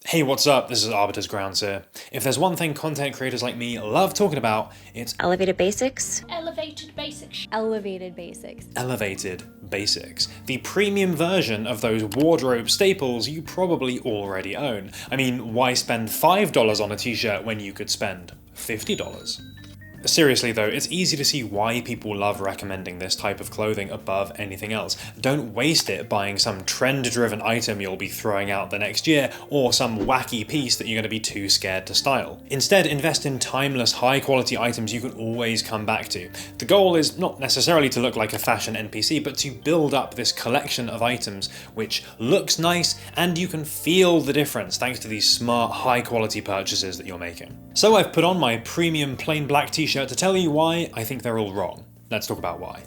Hey, what's up? This is Arbiter's Grounds here. If there's one thing content creators like me love talking about, it's elevated basics. Elevated basics. Elevated basics. elevated basics. The premium version of those wardrobe staples you probably already own. I mean, why spend $5 on a t-shirt when you could spend $50? Seriously though, it's easy to see why people love recommending this type of clothing above anything else. Don't waste it buying some trend-driven item you'll be throwing out the next year, or some wacky piece that you're going to be too scared to style. Instead, invest in timeless, high-quality items you can always come back to. The goal is not necessarily to look like a fashion NPC, but to build up this collection of items which looks nice and you can feel the difference thanks to these smart, high-quality purchases that you're making. So I've put on my premium plain black t-shirt to tell you why I think they're all wrong. Let's talk about why.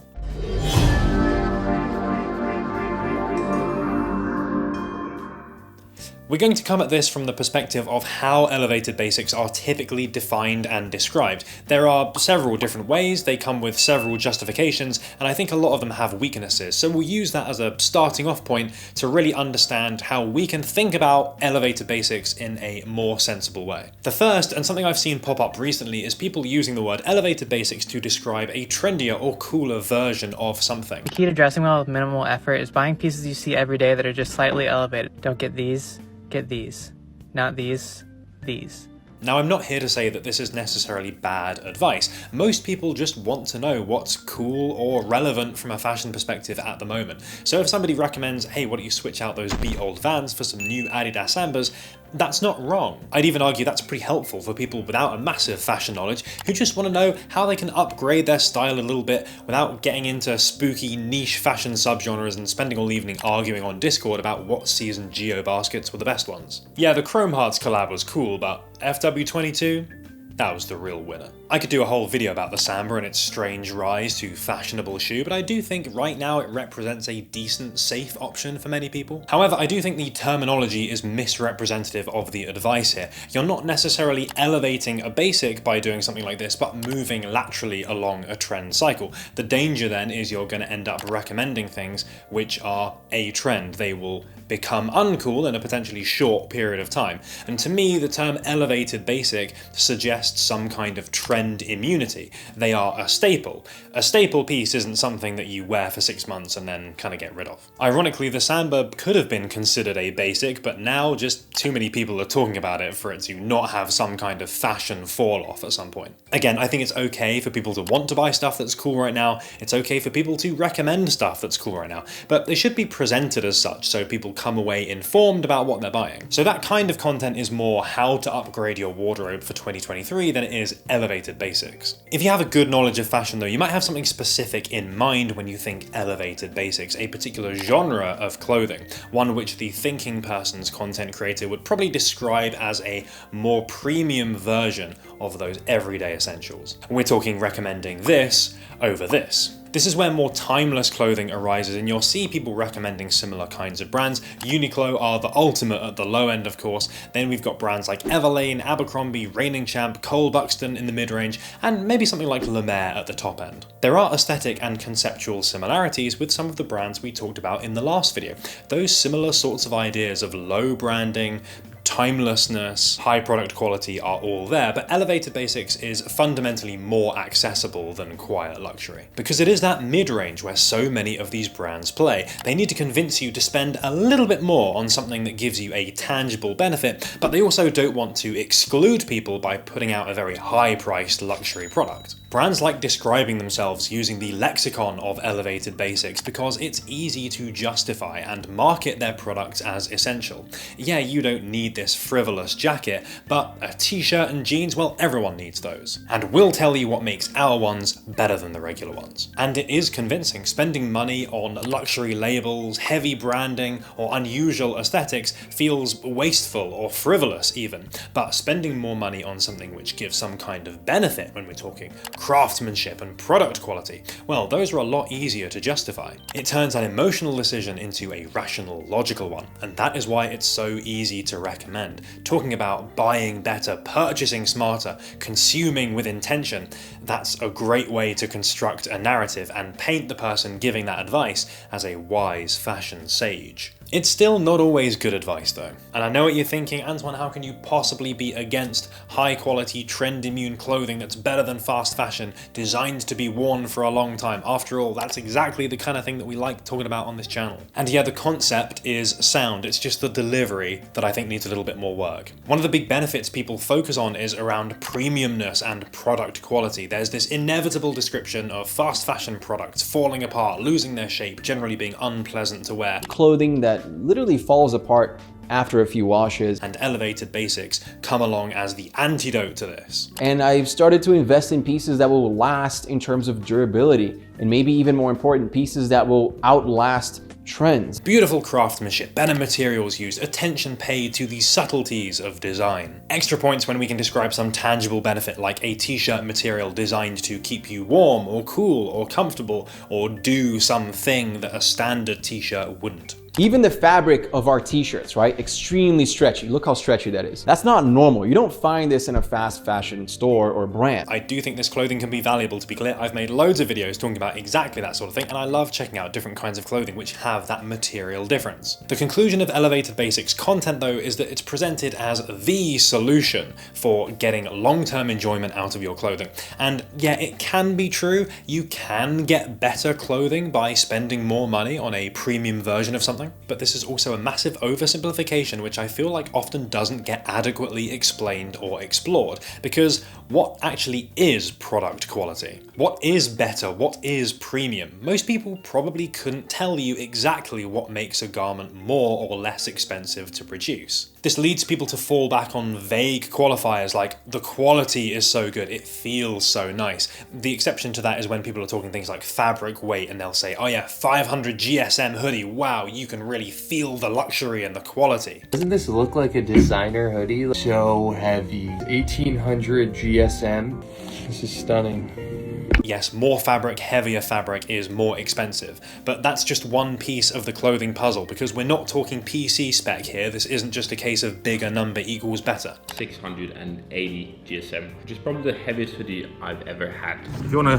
We're going to come at this from the perspective of how elevated basics are typically defined and described. There are several different ways, they come with several justifications, and I think a lot of them have weaknesses, so we'll use that as a starting off point to really understand how we can think about elevated basics in a more sensible way. The first, and something I've seen pop up recently, is people using the word elevated basics to describe a trendier or cooler version of something. The key to dressing well with minimal effort is buying pieces you see every day that are just slightly elevated. Don't get these. Get these. Not these. These. Now, I'm not here to say that this is necessarily bad advice. Most people just want to know what's cool or relevant from a fashion perspective at the moment. So if somebody recommends, hey, why don't you switch out those beat old Vans for some new Adidas Sambas, that's not wrong. I'd even argue that's pretty helpful for people without a massive fashion knowledge who just want to know how they can upgrade their style a little bit without getting into spooky niche fashion subgenres and spending all evening arguing on Discord about what season Geo baskets were the best ones. Yeah, the Chrome Hearts collab was cool, but FW22? That was the real winner. I could do a whole video about the Samba and its strange rise to fashionable shoe, but I do think right now it represents a decent, safe option for many people. However, I do think the terminology is misrepresentative of the advice here. You're not necessarily elevating a basic by doing something like this, but moving laterally along a trend cycle. The danger then is you're going to end up recommending things which are a trend. They will become uncool in a potentially short period of time. And to me, the term elevated basic suggests some kind of trend immunity. They are a staple. A staple piece isn't something that you wear for 6 months and then kind of get rid of. Ironically, the Samba could have been considered a basic, but now just too many people are talking about it for it to not have some kind of fashion fall off at some point. Again, I think it's okay for people to want to buy stuff that's cool right now. It's okay for people to recommend stuff that's cool right now, but they should be presented as such so people come away informed about what they're buying. So that kind of content is more how to upgrade your wardrobe for 2023 than it is elevated basics. If you have a good knowledge of fashion though, you might have something specific in mind when you think elevated basics, a particular genre of clothing, one which the thinking person's content creator would probably describe as a more premium version of those everyday essentials. And we're talking recommending this over this. This is where more timeless clothing arises, and you'll see people recommending similar kinds of brands. Uniqlo are the ultimate at the low end, of course. Then we've got brands like Everlane, Abercrombie, Reigning Champ, Cole Buxton in the mid-range, and maybe something like Le Maire at the top end. There are aesthetic and conceptual similarities with some of the brands we talked about in the last video. Those similar sorts of ideas of low branding, timelessness, high product quality are all there, but elevated basics is fundamentally more accessible than quiet luxury. Because it is that mid-range where so many of these brands play. They need to convince you to spend a little bit more on something that gives you a tangible benefit, but they also don't want to exclude people by putting out a very high-priced luxury product. Brands like describing themselves using the lexicon of elevated basics because it's easy to justify and market their products as essential. Yeah, you don't need this frivolous jacket, but a t-shirt and jeans, well, everyone needs those. And we'll tell you what makes our ones better than the regular ones. And it is convincing. Spending money on luxury labels, heavy branding, or unusual aesthetics feels wasteful or frivolous even, but spending more money on something which gives some kind of benefit when we're talking craftsmanship and product quality, well, those are a lot easier to justify. It turns an emotional decision into a rational, logical one, and that is why it's so easy to recommend recommend. Talking about buying better, purchasing smarter, consuming with intention, that's a great way to construct a narrative and paint the person giving that advice as a wise fashion sage. It's still not always good advice though. And I know what you're thinking, Antwon, how can you possibly be against high quality, trend immune clothing that's better than fast fashion, designed to be worn for a long time? After all, that's exactly the kind of thing that we like talking about on this channel. And yeah, the concept is sound, it's just the delivery that I think needs a little bit more work. One of the big benefits people focus on is around premiumness and product quality. There's this inevitable description of fast fashion products falling apart, losing their shape, generally being unpleasant to wear. Clothing that literally falls apart after a few washes. And elevated basics come along as the antidote to this. And I've started to invest in pieces that will last in terms of durability, and maybe even more important, pieces that will outlast trends. Beautiful craftsmanship, better materials used, attention paid to the subtleties of design. Extra points when we can describe some tangible benefit like a t-shirt material designed to keep you warm or cool or comfortable or do something that a standard t-shirt wouldn't. Even the fabric of our t-shirts, right? Extremely stretchy. Look how stretchy that is. That's not normal. You don't find this in a fast fashion store or brand. I do think this clothing can be valuable, to be clear. I've made loads of videos talking about exactly that sort of thing, and I love checking out different kinds of clothing which have that material difference. The conclusion of Elevated Basics content though is that it's presented as the solution for getting long-term enjoyment out of your clothing. And yeah, it can be true. You can get better clothing by spending more money on a premium version of something. But this is also a massive oversimplification which I feel like often doesn't get adequately explained or explored, because what actually is product quality? What is better? What is premium? Most people probably couldn't tell you exactly what makes a garment more or less expensive to produce. This leads people to fall back on vague qualifiers like the quality is so good, it feels so nice. The exception to that is when people are talking things like fabric weight and they'll say, oh yeah, 500 GSM hoodie, wow, you can really feel the luxury and the quality. Doesn't this look like a designer hoodie? So heavy. 1800 GSM. This is stunning. Yes, more fabric, heavier fabric is more expensive, but that's just one piece of the clothing puzzle, because we're not talking PC spec here. This isn't just a case of bigger number equals better. 680 GSM, which is probably the heaviest hoodie I've ever had. If you want a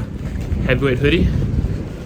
heavyweight hoodie,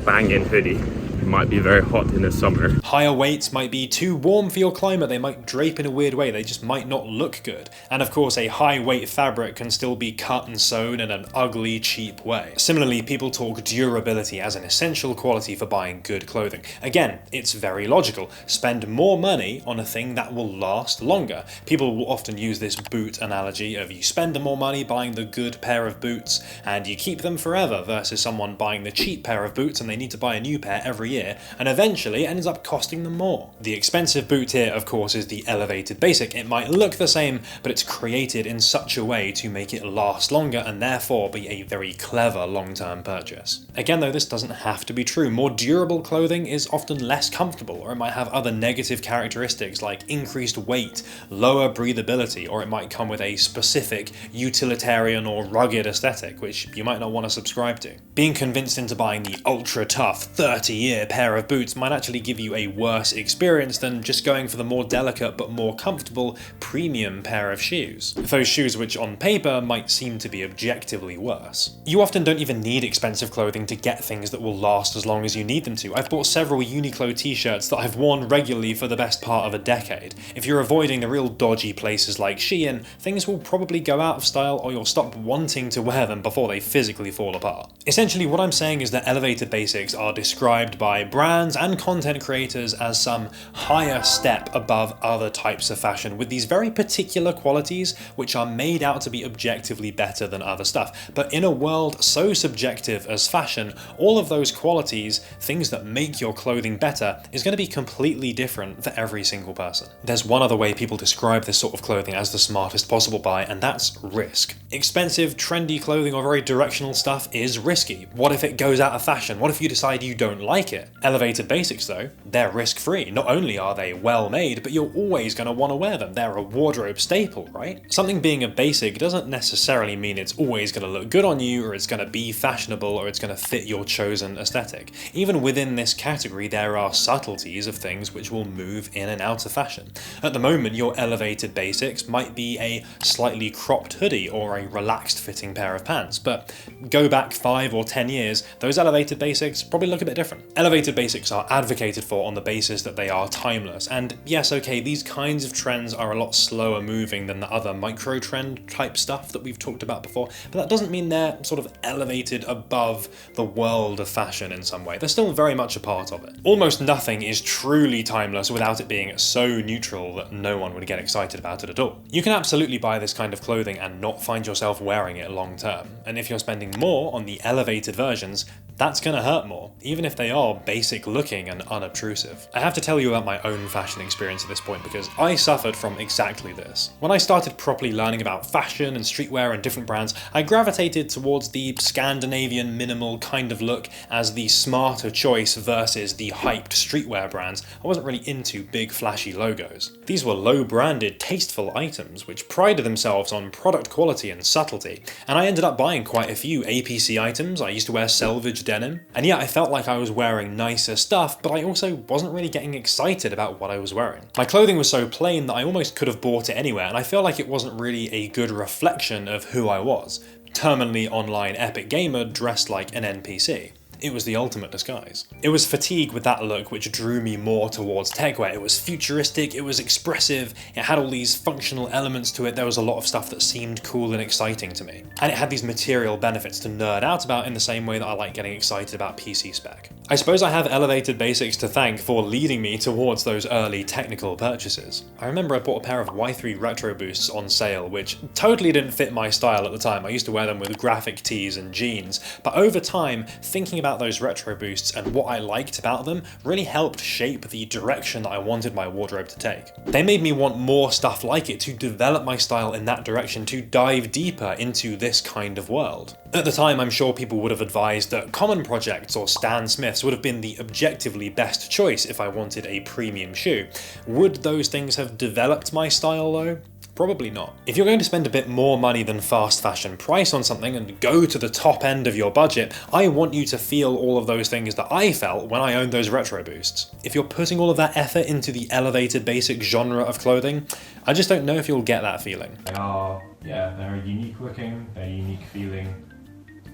banging hoodie. It might be very hot in the summer. Higher weights might be too warm for your climate, they might drape in a weird way, they just might not look good. And of course, a high weight fabric can still be cut and sewn in an ugly, cheap way. Similarly, people talk durability as an essential quality for buying good clothing. Again, it's very logical. Spend more money on a thing that will last longer. People will often use this boot analogy of you spend more money buying the good pair of boots and you keep them forever, versus someone buying the cheap pair of boots and they need to buy a new pair every year, and eventually ends up costing them more. The expensive boot here, of course, is the Elevated Basic. It might look the same, but it's created in such a way to make it last longer and therefore be a very clever long-term purchase. Again though, this doesn't have to be true. More durable clothing is often less comfortable, or it might have other negative characteristics like increased weight, lower breathability, or it might come with a specific utilitarian or rugged aesthetic, which you might not want to subscribe to. Being convinced into buying the ultra-tough 30-year pair of boots might actually give you a worse experience than just going for the more delicate but more comfortable premium pair of shoes. Those shoes which on paper might seem to be objectively worse. You often don't even need expensive clothing to get things that will last as long as you need them to. I've bought several Uniqlo t-shirts that I've worn regularly for the best part of a decade. If you're avoiding the real dodgy places like Shein, things will probably go out of style or you'll stop wanting to wear them before they physically fall apart. Essentially, what I'm saying is that Elevated Basics are described by brands and content creators as some higher step above other types of fashion, with these very particular qualities which are made out to be objectively better than other stuff. But in a world so subjective as fashion, all of those qualities, things that make your clothing better, is going to be completely different for every single person. There's one other way people describe this sort of clothing as the smartest possible buy, and that's risk. Expensive, trendy clothing or very directional stuff is risky. What if it goes out of fashion? What if you decide you don't like it? it. Elevated basics though, they're risk-free. Not only are they well made, but you're always going to want to wear them. They're a wardrobe staple, right? Something being a basic doesn't necessarily mean it's always going to look good on you, or it's going to be fashionable, or it's going to fit your chosen aesthetic. Even within this category, there are subtleties of things which will move in and out of fashion. At the moment, your elevated basics might be a slightly cropped hoodie or a relaxed fitting pair of pants, but go back 5 or 10 years, those elevated basics probably look a bit different. Elevated basics are advocated for on the basis that they are timeless, and yes, okay, these kinds of trends are a lot slower moving than the other micro trend type stuff that we've talked about before, but that doesn't mean they're sort of elevated above the world of fashion in some way. They're still very much a part of it. Almost nothing is truly timeless without it being so neutral that no one would get excited about it at all. You can absolutely buy this kind of clothing and not find yourself wearing it long term, and if you're spending more on the elevated versions, that's gonna hurt more, even if they are basic looking and unobtrusive. I have to tell you about my own fashion experience at this point because I suffered from exactly this. When I started properly learning about fashion and streetwear and different brands, I gravitated towards the Scandinavian minimal kind of look as the smarter choice versus the hyped streetwear brands. I wasn't really into big flashy logos. These were low branded, tasteful items which prided themselves on product quality and subtlety, and I ended up buying quite a few APC items. I used to wear selvage denim, and yeah, I felt like I was wearing nicer stuff, but I also wasn't really getting excited about what I was wearing. My clothing was so plain that I almost could have bought it anywhere, and I feel like it wasn't really a good reflection of who I was. Terminally online epic gamer dressed like an NPC. It was the ultimate disguise. It was fatigue with that look which drew me more towards techwear. It was futuristic, it was expressive, it had all these functional elements to it. There was a lot of stuff that seemed cool and exciting to me. And it had these material benefits to nerd out about in the same way that I like getting excited about PC spec. I suppose I have elevated basics to thank for leading me towards those early technical purchases. I remember I bought a pair of Y3 Retro Boosts on sale, which totally didn't fit my style at the time. I used to wear them with graphic tees and jeans, but over time, thinking about those Retro Boosts and what I liked about them really helped shape the direction that I wanted my wardrobe to take. They made me want more stuff like it, to develop my style in that direction, to dive deeper into this kind of world. At the time, I'm sure people would have advised that Common Projects or Stan Smiths would have been the objectively best choice if I wanted a premium shoe. Would those things have developed my style though? Probably not. If you're going to spend a bit more money than fast fashion price on something and go to the top end of your budget, I want you to feel all of those things that I felt when I owned those Retro Boosts. If you're putting all of that effort into the elevated basic genre of clothing, I just don't know if you'll get that feeling. They're unique looking, they're unique feeling.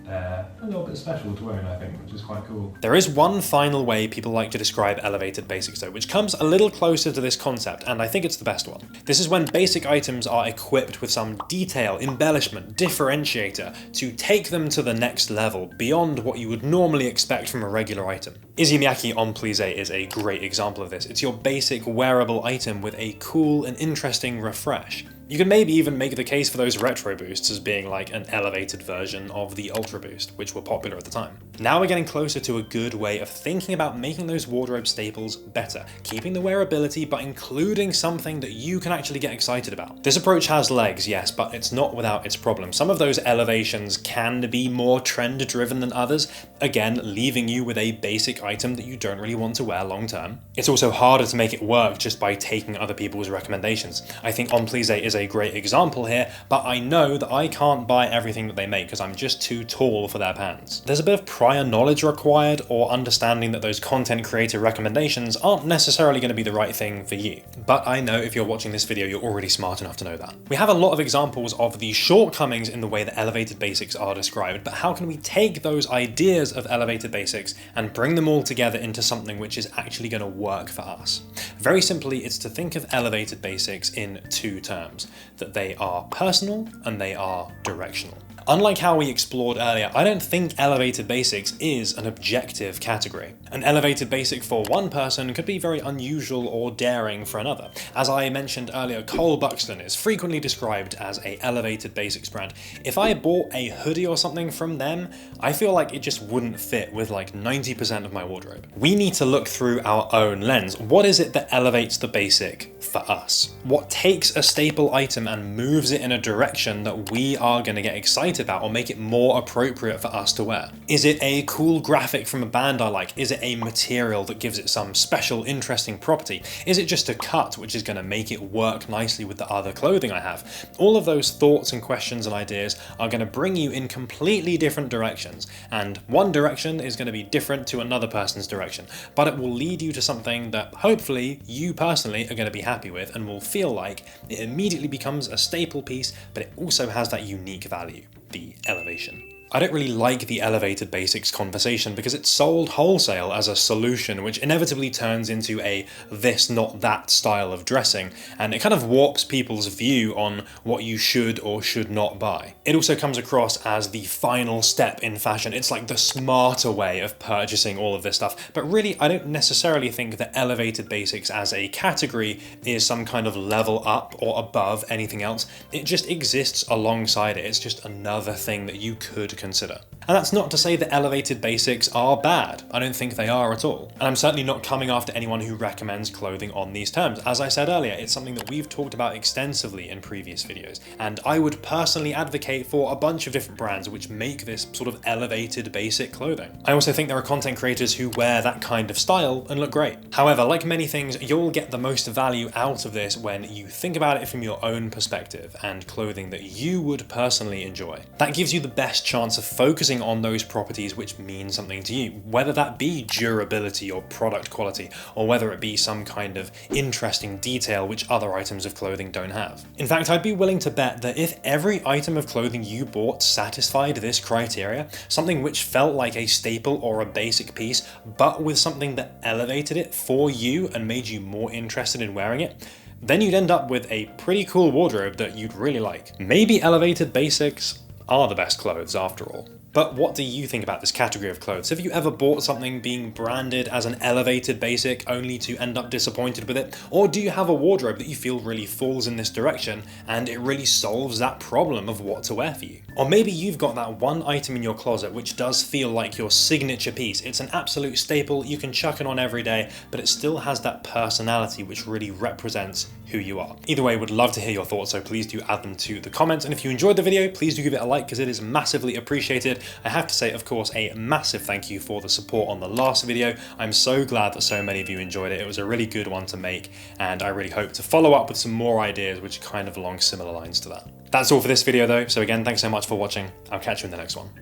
A little bit special to own, I think, which is quite cool. There is one final way people like to describe elevated basics though, which comes a little closer to this concept, and I think it's the best one. This is when basic items are equipped with some detail, embellishment, differentiator to take them to the next level, beyond what you would normally expect from a regular item. Issey Miyake On Plissé is a great example of this. It's your basic wearable item with a cool and interesting refresh. You can maybe even make the case for those Retro Boosts as being like an elevated version of the Ultra Boost, which were popular at the time. Now we're getting closer to a good way of thinking about making those wardrobe staples better, keeping the wearability but including something that you can actually get excited about. This approach has legs, yes, but it's not without its problems. Some of those elevations can be more trend driven than others, again leaving you with a basic item that you don't really want to wear long term. It's also harder to make it work just by taking other people's recommendations. I think On Plissé is a great example here, but I know that I can't buy everything that they make because I'm just too tall for their pants. There's a bit of prior knowledge required, or understanding that those content creator recommendations aren't necessarily going to be the right thing for you. But I know if you're watching this video, you're already smart enough to know that. We have a lot of examples of the shortcomings in the way that elevated basics are described, but how can we take those ideas of elevated basics and bring them all together into something which is actually going to work for us? Very simply, it's to think of elevated basics in two terms: that they are personal and they are directional. Unlike how we explored earlier, I don't think elevated basics is an objective category. An elevated basic for one person could be very unusual or daring for another. As I mentioned earlier, Cole Buxton is frequently described as an elevated basics brand. If I bought a hoodie or something from them, I feel like it just wouldn't fit with like 90% of my wardrobe. We need to look through our own lens. What is it that elevates the basic for us? What takes a staple item and moves it in a direction that we are going to get excited excited about or make it more appropriate for us to wear? Is it a cool graphic from a band I like? Is it a material that gives it some special, interesting property? Is it just a cut which is going to make it work nicely with the other clothing I have? All of those thoughts and questions and ideas are going to bring you in completely different directions, and one direction is going to be different to another person's direction, but it will lead you to something that hopefully you personally are going to be happy with and will feel like it immediately becomes a staple piece, but it also has that unique value, the elevation. I don't really like the elevated basics conversation because it's sold wholesale as a solution, which inevitably turns into a this not that style of dressing, and it kind of warps people's view on what you should or should not buy. It also comes across as the final step in fashion. It's like the smarter way of purchasing all of this stuff, but really I don't necessarily think that elevated basics as a category is some kind of level up or above anything else. It just exists alongside it. It's just another thing that you could consider. And that's not to say that elevated basics are bad. I don't think they are at all. And I'm certainly not coming after anyone who recommends clothing on these terms. As I said earlier, it's something that we've talked about extensively in previous videos. And I would personally advocate for a bunch of different brands which make this sort of elevated basic clothing. I also think there are content creators who wear that kind of style and look great. However, like many things, you'll get the most value out of this when you think about it from your own perspective and clothing that you would personally enjoy. That gives you the best chance of focusing on those properties which mean something to you, whether that be durability or product quality, or whether it be some kind of interesting detail which other items of clothing don't have. In fact, I'd be willing to bet that if every item of clothing you bought satisfied this criteria, something which felt like a staple or a basic piece, but with something that elevated it for you and made you more interested in wearing it, then you'd end up with a pretty cool wardrobe that you'd really like. Maybe elevated basics are the best clothes after all. But what do you think about this category of clothes? Have you ever bought something being branded as an elevated basic only to end up disappointed with it? Or do you have a wardrobe that you feel really falls in this direction and it really solves that problem of what to wear for you? Or maybe you've got that one item in your closet which does feel like your signature piece. It's an absolute staple, you can chuck it on every day, but it still has that personality which really represents who you are. Either way, would love to hear your thoughts, so please do add them to the comments. And if you enjoyed the video, please do give it a like because it is massively appreciated. I have to say, of course, a massive thank you for the support on the last video. I'm so glad that so many of you enjoyed it. It was a really good one to make, and I really hope to follow up with some more ideas which are kind of along similar lines to that. That's all for this video though, so again, thanks so much for watching. I'll catch you in the next one.